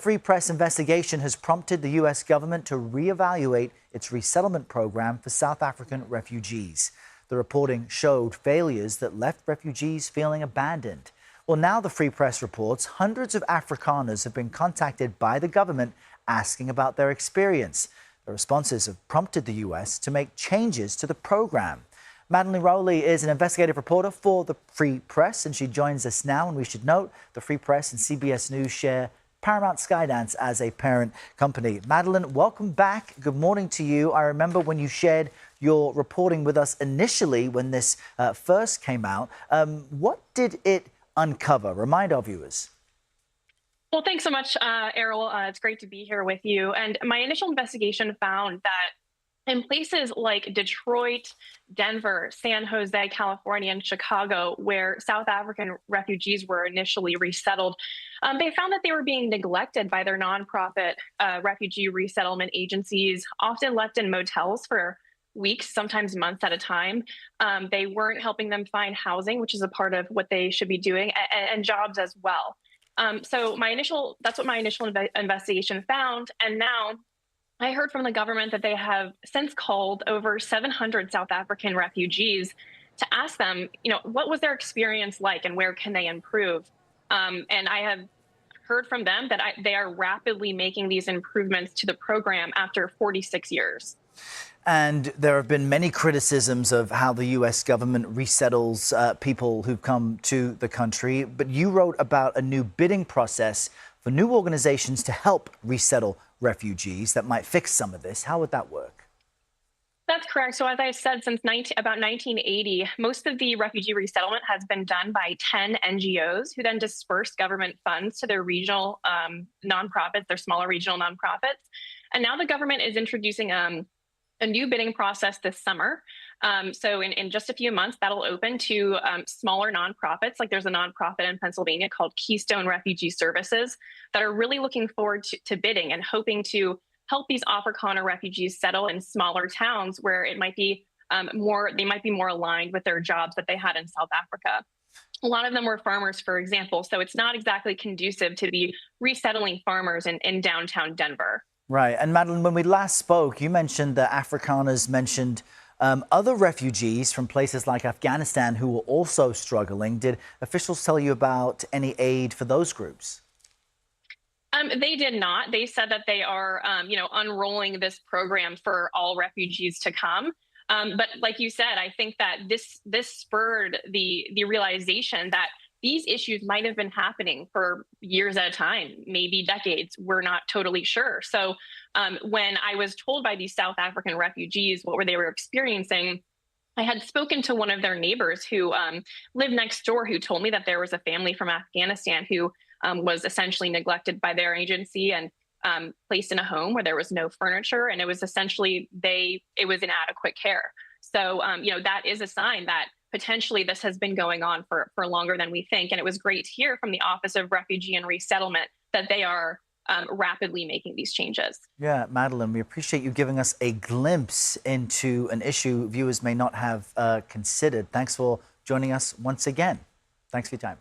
Free Press investigation has prompted the U.S. government to reevaluate its resettlement program for South African refugees. The reporting showed failures that left refugees feeling abandoned. Well, now the Free Press reports hundreds of Afrikaners have been contacted by the government asking about their experience. The responses have prompted the U.S. to make changes to the program. Madeleine Rowley is an investigative reporter for the Free Press, and she joins us now. And we should note the Free Press and CBS News share Paramount Skydance as a parent company. Madeleine, welcome back. Good morning to you. I remember when you shared your reporting with us initially when this first came out. What did it uncover? Remind our viewers. Well, thanks so much, Errol. It's great to be here with you. And my initial investigation found that in places like Detroit, Denver, San Jose, California, and Chicago, where South African refugees were initially resettled, they found that they were being neglected by their nonprofit refugee resettlement agencies, often left in motels for weeks, sometimes months at a time. They weren't helping them find housing, which is a part of what they should be doing, and jobs as well. So that's what my initial investigation found. And now I heard from the government that they have since called over 700 South African refugees to ask them, what was their experience like and where can they improve? And I have heard from them that they are rapidly making these improvements to the program after 46 years. And there have been many criticisms of how the U.S. government resettles people who've come to the country. But you wrote about a new bidding process for new organizations to help resettle refugees that might fix some of this. How would that work? That's correct. So as I said, since about 1980, most of the refugee resettlement has been done by 10 NGOs who then disperse government funds to their regional nonprofits, their smaller regional nonprofits. And now the government is introducing a new bidding process this summer. So in just a few months, that'll open to smaller nonprofits. Like there's a nonprofit in Pennsylvania called Keystone Refugee Services that are really looking forward to bidding and hoping to help these Afrikaner refugees settle in smaller towns where it might be they might be more aligned with their jobs that they had in South Africa. A lot of them were farmers, for example. So it's not exactly conducive to be resettling farmers in downtown Denver. Right. And Madeleine, when we last spoke, you mentioned that Afrikaners mentioned other refugees from places like Afghanistan who were also struggling. Did officials tell you about any aid for those groups? They did not. They said that they are, unrolling this program for all refugees to come. But like you said, I think that this spurred the realization that these issues might have been happening for years at a time, maybe decades. We're not totally sure. So when I was told by these South African refugees what they were experiencing, I had spoken to one of their neighbors who lived next door, who told me that there was a family from Afghanistan who was essentially neglected by their agency and placed in a home where there was no furniture. And it was essentially it was inadequate care. So, that is a sign that potentially this has been going on for longer than we think. And it was great to hear from the Office of Refugee and Resettlement that they are rapidly making these changes. Yeah, Madeleine, we appreciate you giving us a glimpse into an issue viewers may not have considered. Thanks for joining us once again. Thanks for your time.